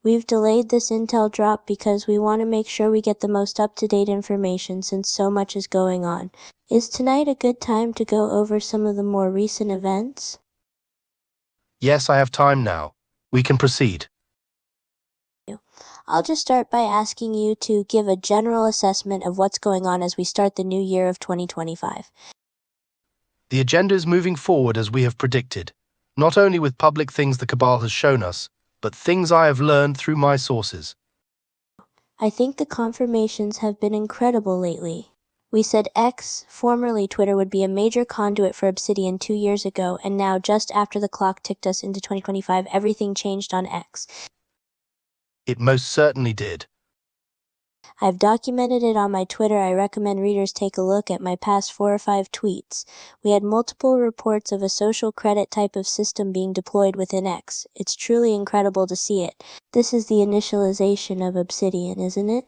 We've delayed this intel drop because we want to make sure we get the most up-to-date information since so much is going on. Is tonight a good time to go over some of the more recent events? Yes, I have time now. We can proceed. I'll just start by asking you to give a general assessment of what's going on as we start the new year of 2025. The agenda is moving forward as we have predicted, not only with public things the cabal has shown us, but things I have learned through my sources. I think the confirmations have been incredible lately. We said X, formerly Twitter, would be a major conduit for Obsidian 2 years ago, and now just after the clock ticked us into 2025, everything changed on X. It most certainly did. I've documented it on my Twitter. I recommend readers take a look at my past 4 or 5 tweets. We had multiple reports of a social credit type of system being deployed within X. It's truly incredible to see it. This is the initialization of Obsidian, isn't it?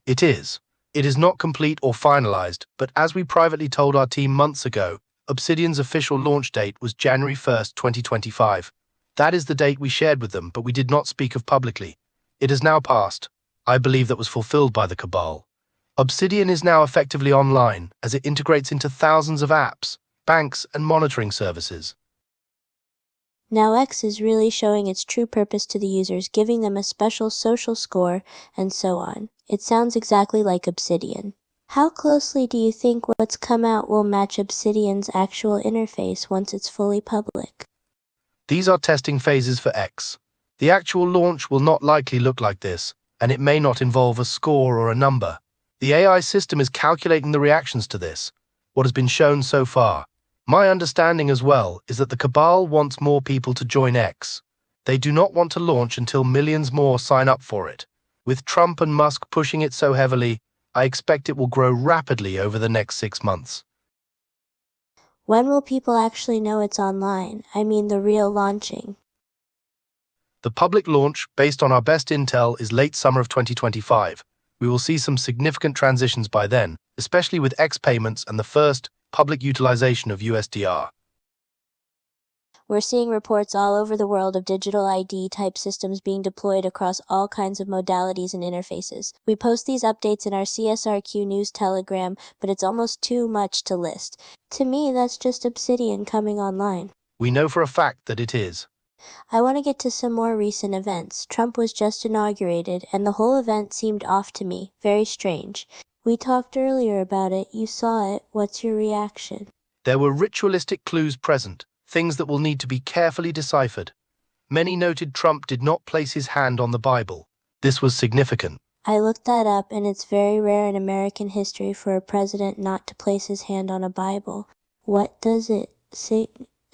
It is. It is not complete or finalized, but as we privately told our team months ago, Obsidian's official launch date was January 1st, 2025. That is the date we shared with them, but we did not speak of publicly. It has now passed. I believe that was fulfilled by the cabal. Obsidian is now effectively online as it integrates into thousands of apps, banks, and monitoring services. Now X is really showing its true purpose to the users, giving them a special social score, and so on. It sounds exactly like Obsidian. How closely do you think what's come out will match Obsidian's actual interface once it's fully public? These are testing phases for X. The actual launch will not likely look like this, and it may not involve a score or a number. The AI system is calculating the reactions to this, what has been shown so far. My understanding as well is that the cabal wants more people to join X. They do not want to launch until millions more sign up for it. With Trump and Musk pushing it so heavily, I expect it will grow rapidly over the next 6 months. When will people actually know it's online? I mean the real launching. The public launch, based on our best intel, is late summer of 2025. We will see some significant transitions by then, especially with X payments and the first public utilization of USDR. We're seeing reports all over the world of digital ID type systems being deployed across all kinds of modalities and interfaces. We post these updates in our CSRQ News Telegram, but it's almost too much to list. To me, that's just Obsidian coming online. We know for a fact that it is. I want to get to some more recent events. Trump was just inaugurated, and the whole event seemed off to me. Very strange. We talked earlier about it. You saw it. What's your reaction? There were ritualistic clues present, things that will need to be carefully deciphered. Many noted Trump did not place his hand on the Bible. This was significant. I looked that up, and it's very rare in American history for a president not to place his hand on a Bible. What does it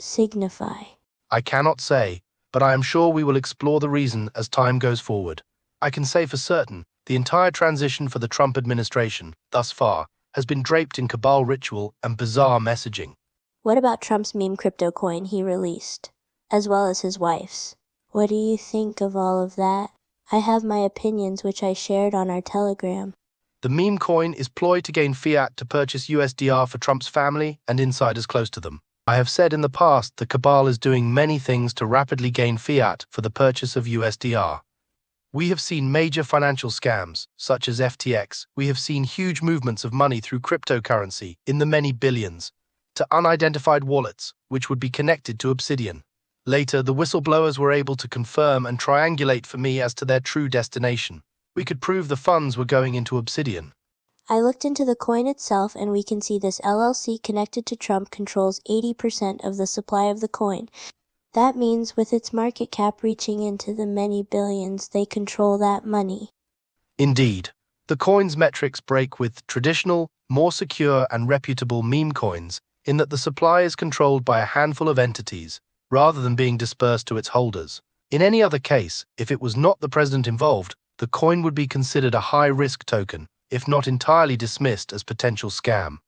signify? I cannot say, but I am sure we will explore the reason as time goes forward. I can say for certain, the entire transition for the Trump administration, thus far, has been draped in cabal ritual and bizarre messaging. What about Trump's meme crypto coin he released, as well as his wife's? What do you think of all of that? I have my opinions, which I shared on our Telegram. The meme coin is ploy to gain fiat to purchase USDR for Trump's family and insiders close to them. I have said in the past the cabal is doing many things to rapidly gain fiat for the purchase of USDR. We have seen major financial scams, such as FTX. We have seen huge movements of money through cryptocurrency in the many billions to unidentified wallets, which would be connected to Obsidian. Later, the whistleblowers were able to confirm and triangulate for me as to their true destination. We could prove the funds were going into Obsidian. I looked into the coin itself, and we can see this LLC connected to Trump controls 80% of the supply of the coin. That means with its market cap reaching into the many billions, they control that money. Indeed, the coin's metrics break with traditional, more secure and reputable meme coins in that the supply is controlled by a handful of entities, rather than being dispersed to its holders. In any other case, if it was not the president involved, the coin would be considered a high-risk token, if not entirely dismissed as potential scam.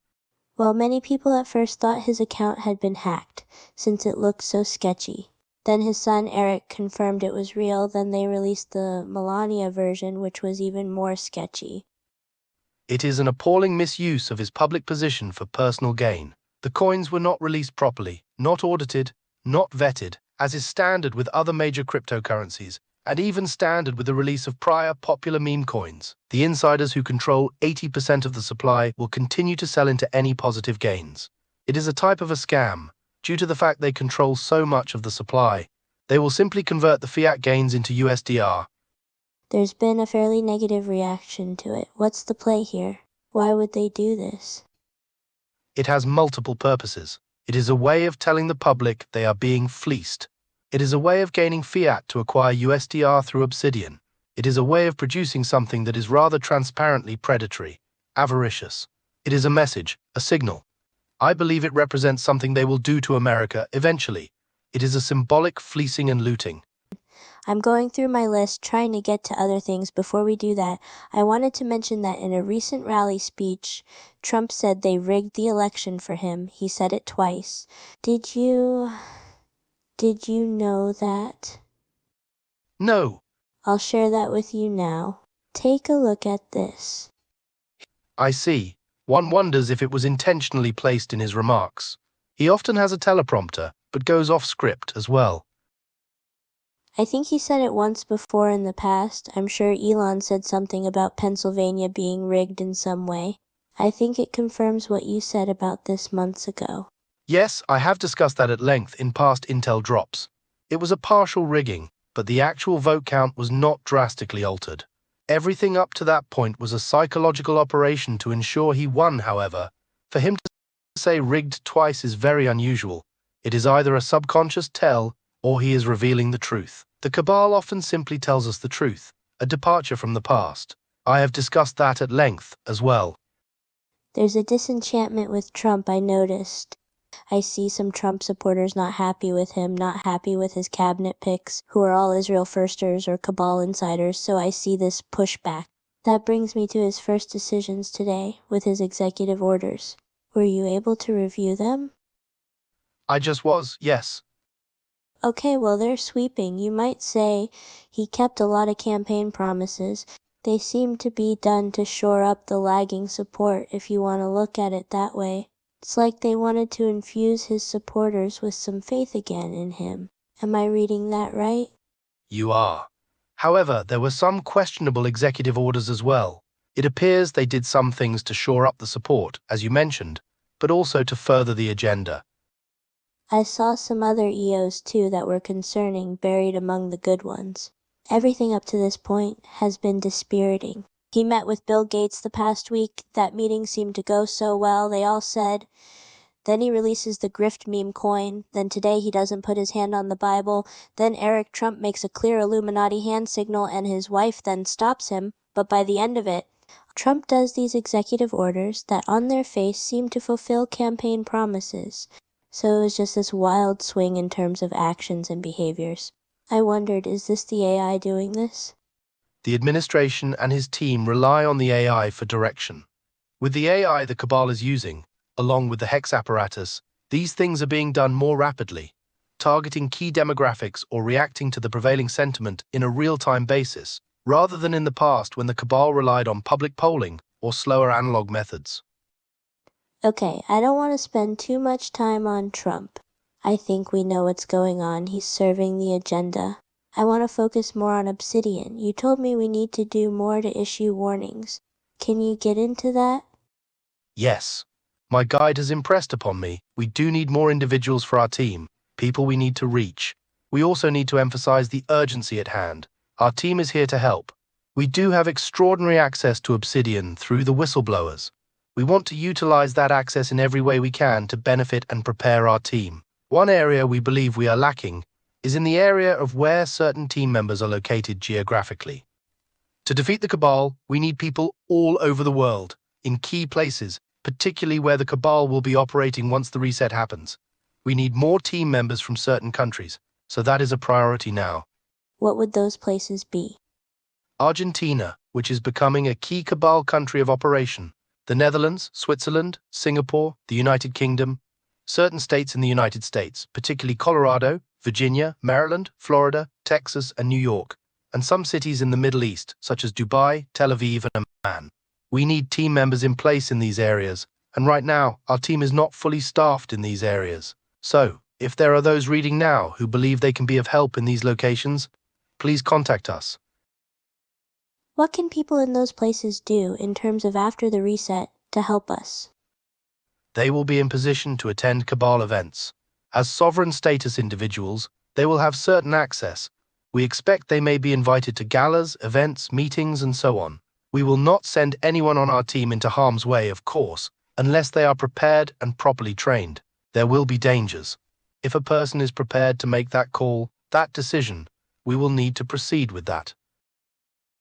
Well, many people at first thought his account had been hacked, since it looked so sketchy. Then his son Eric confirmed it was real, then they released the Melania version, which was even more sketchy. It is an appalling misuse of his public position for personal gain. The coins were not released properly, not audited, not vetted, as is standard with other major cryptocurrencies, and even standard with the release of prior popular meme coins. The insiders who control 80% of the supply will continue to sell into any positive gains. It is a type of a scam. Due to the fact they control so much of the supply, they will simply convert the fiat gains into USDR. There's been a fairly negative reaction to it. What's the play here? Why would they do this? It has multiple purposes. It is a way of telling the public they are being fleeced. It is a way of gaining fiat to acquire USDR through Obsidian. It is a way of producing something that is rather transparently predatory, avaricious. It is a message, a signal. I believe it represents something they will do to America eventually. It is a symbolic fleecing and looting. I'm going through my list trying to get to other things. Before we do that, I wanted to mention that in a recent rally speech, Trump said they rigged the election for him. He said it twice. Did you know that? No, I'll share that with you now. Take a look at this. I see. One wonders if it was intentionally placed in his remarks. He often has a teleprompter, but goes off script as well. I think he said it once before in the past. I'm sure Elon said something about Pennsylvania being rigged in some way. I think it confirms what you said about this months ago. Yes, I have discussed that at length in past Intel drops. It was a partial rigging, but the actual vote count was not drastically altered. Everything up to that point was a psychological operation to ensure he won, however. For him to say rigged twice is very unusual. It is either a subconscious tell, or he is revealing the truth. The cabal often simply tells us the truth, a departure from the past. I have discussed that at length as well. There's a disenchantment with Trump, I noticed. I see some Trump supporters not happy with him, not happy with his cabinet picks, who are all Israel firsters or cabal insiders, so I see this pushback. That brings me to his first decisions today, with his executive orders. Were you able to review them? I just was, yes. Okay, well, they're sweeping. You might say he kept a lot of campaign promises. They seem to be done to shore up the lagging support, if you want to look at it that way. It's like they wanted to infuse his supporters with some faith again in him. Am I reading that right? You are. However, there were some questionable executive orders as well. It appears they did some things to shore up the support, as you mentioned, but also to further the agenda. I saw some other EOs too that were concerning buried among the good ones. Everything up to this point has been dispiriting. He met with Bill Gates the past week. That meeting seemed to go so well, they all said. Then he releases the grift meme coin. Then today he doesn't put his hand on the Bible. Then Eric Trump makes a clear Illuminati hand signal and his wife then stops him. But by the end of it, Trump does these executive orders that on their face seem to fulfill campaign promises. So it was just this wild swing in terms of actions and behaviors. I wondered, is this the AI doing this? The administration and his team rely on the AI for direction. With the AI the cabal is using, along with the hex apparatus, these things are being done more rapidly, targeting key demographics or reacting to the prevailing sentiment in a real-time basis, rather than in the past when the cabal relied on public polling or slower analog methods. Okay, I don't want to spend too much time on Trump. I think we know what's going on. He's serving the agenda. I want to focus more on Obsidian. You told me we need to do more to issue warnings. Can you get into that? Yes, my guide has impressed upon me. We do need more individuals for our team, people we need to reach. We also need to emphasize the urgency at hand. Our team is here to help. We do have extraordinary access to Obsidian through the whistleblowers. We want to utilize that access in every way we can to benefit and prepare our team. One area we believe we are lacking is in the area of where certain team members are located geographically. To defeat the cabal, we need people all over the world, in key places, particularly where the cabal will be operating once the reset happens. We need more team members from certain countries, so that is a priority now. What would those places be? Argentina, which is becoming a key cabal country of operation. The Netherlands, Switzerland, Singapore, the United Kingdom, certain states in the United States, particularly Colorado, Virginia, Maryland, Florida, Texas, and New York, and some cities in the Middle East, such as Dubai, Tel Aviv, and Amman. We need team members in place in these areas, and right now, our team is not fully staffed in these areas. So, if there are those reading now who believe they can be of help in these locations, please contact us. What can people in those places do in terms of after the reset to help us? They will be in position to attend cabal events. As sovereign status individuals, they will have certain access. We expect they may be invited to galas, events, meetings, and so on. We will not send anyone on our team into harm's way, of course, unless they are prepared and properly trained. There will be dangers. If a person is prepared to make that call, that decision, we will need to proceed with that.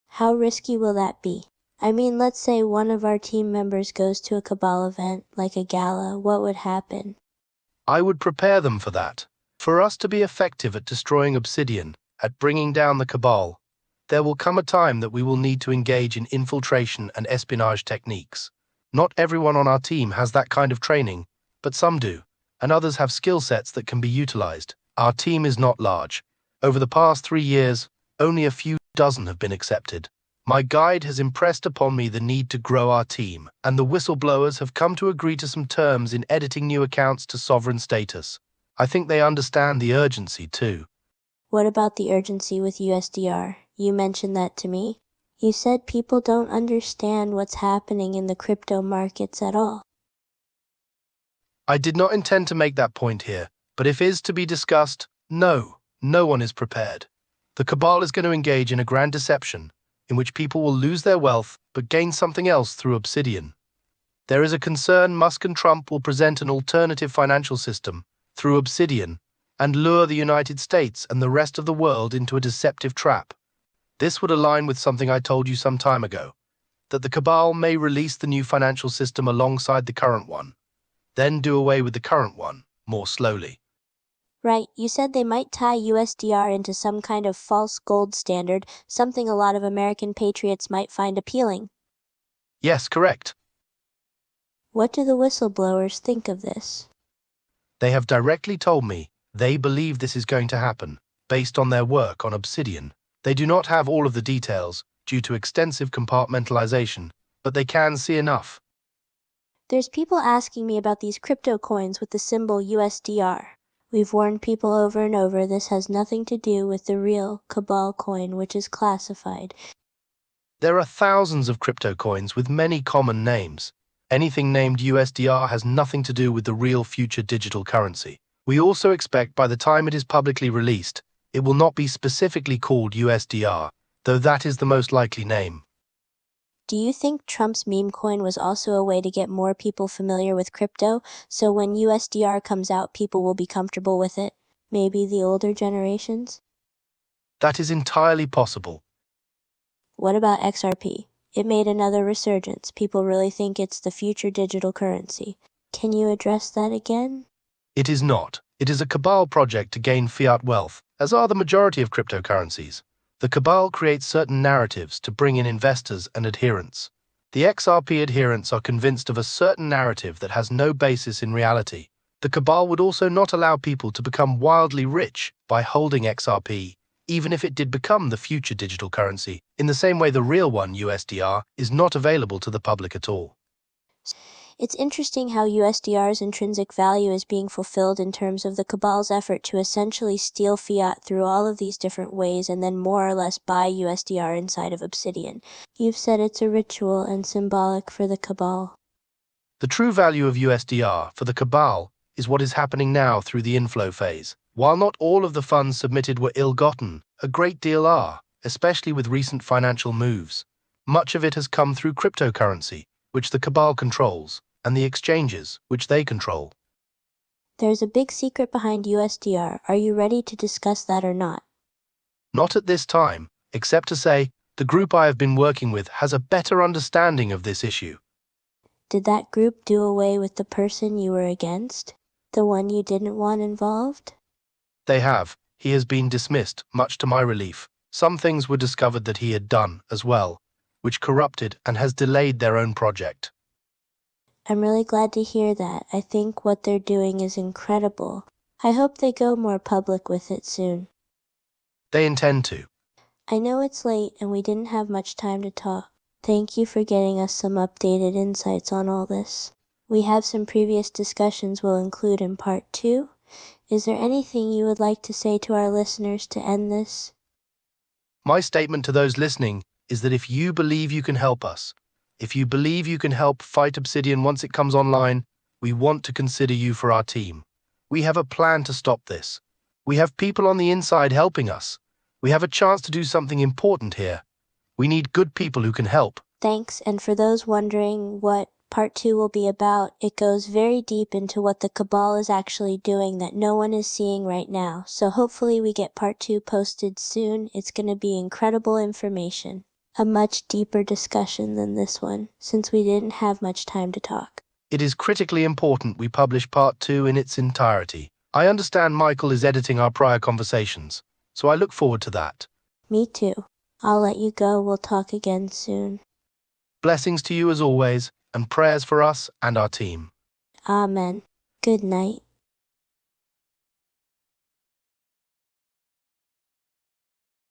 How risky will that be? I mean, let's say one of our team members goes to a cabal event, like a gala, what would happen? I would prepare them for that. For us to be effective at destroying Obsidian, at bringing down the cabal, there will come a time that we will need to engage in infiltration and espionage techniques. Not everyone on our team has that kind of training, but some do, and others have skill sets that can be utilized. Our team is not large. Over the past 3 years, only a few dozen have been accepted. My guide has impressed upon me the need to grow our team, and the whistleblowers have come to agree to some terms in editing new accounts to sovereign status. I think they understand the urgency too. What about the urgency with USDR? You mentioned that to me. You said people don't understand what's happening in the crypto markets at all. I did not intend to make that point here, but if is to be discussed, no one is prepared. The cabal is going to engage in a grand deception, in which people will lose their wealth but gain something else through Obsidian. There is a concern Musk and Trump will present an alternative financial system through Obsidian and lure the United States and the rest of the world into a deceptive trap. This would align with something I told you some time ago, that the cabal may release the new financial system alongside the current one, then do away with the current one more slowly. Right, you said they might tie USDR into some kind of false gold standard, something a lot of American patriots might find appealing. Yes, correct. What do the whistleblowers think of this? They have directly told me they believe this is going to happen, based on their work on Obsidian. They do not have all of the details, due to extensive compartmentalization, but they can see enough. There's people asking me about these crypto coins with the symbol USDR. We've warned people over and over this has nothing to do with the real Cabal coin, which is classified. There are thousands of crypto coins with many common names. Anything named USDR has nothing to do with the real future digital currency. We also expect by the time it is publicly released, it will not be specifically called USDR, though that is the most likely name. Do you think Trump's meme coin was also a way to get more people familiar with crypto, so when USDR comes out, people will be comfortable with it? Maybe the older generations? That is entirely possible. What about XRP? It made another resurgence. People really think it's the future digital currency. Can you address that again? It is not. It is a cabal project to gain fiat wealth, as are the majority of cryptocurrencies. The cabal creates certain narratives to bring in investors and adherents. The XRP adherents are convinced of a certain narrative that has no basis in reality. The cabal would also not allow people to become wildly rich by holding XRP, even if it did become the future digital currency, in the same way the real one, USDR, is not available to the public at all. It's interesting how USDR's intrinsic value is being fulfilled in terms of the cabal's effort to essentially steal fiat through all of these different ways and then more or less buy USDR inside of Obsidian. You've said it's a ritual and symbolic for the cabal. The true value of USDR for the cabal is what is happening now through the inflow phase. While not all of the funds submitted were ill-gotten, a great deal are, especially with recent financial moves. Much of it has come through cryptocurrency, which the cabal controls, and the exchanges, which they control. There's a big secret behind USDR. Are you ready to discuss that or not? Not at this time, except to say, the group I have been working with has a better understanding of this issue. Did that group do away with the person you were against? The one you didn't want involved? They have. He has been dismissed, much to my relief. Some things were discovered that he had done, as well, which corrupted and has delayed their own project. I'm really glad to hear that. I think what they're doing is incredible. I hope they go more public with it soon. They intend to. I know it's late and we didn't have much time to talk. Thank you for getting us some updated insights on all this. We have some previous discussions we'll include in part 2. Is there anything you would like to say to our listeners to end this? My statement to those listening is that if you believe you can help us, if you believe you can help fight Obsidian once it comes online, we want to consider you for our team. We have a plan to stop this. We have people on the inside helping us. We have a chance to do something important here. We need good people who can help. Thanks, and for those wondering what Part 2 will be about, it goes very deep into what the Cabal is actually doing that no one is seeing right now, so hopefully we get Part 2 posted soon. It's going to be incredible information. A much deeper discussion than this one, since we didn't have much time to talk. It is critically important we publish Part 2 in its entirety. I understand Michael is editing our prior conversations, so I look forward to that. Me too. I'll let you go. We'll talk again soon. Blessings to you as always, and prayers for us and our team. Amen. Good night.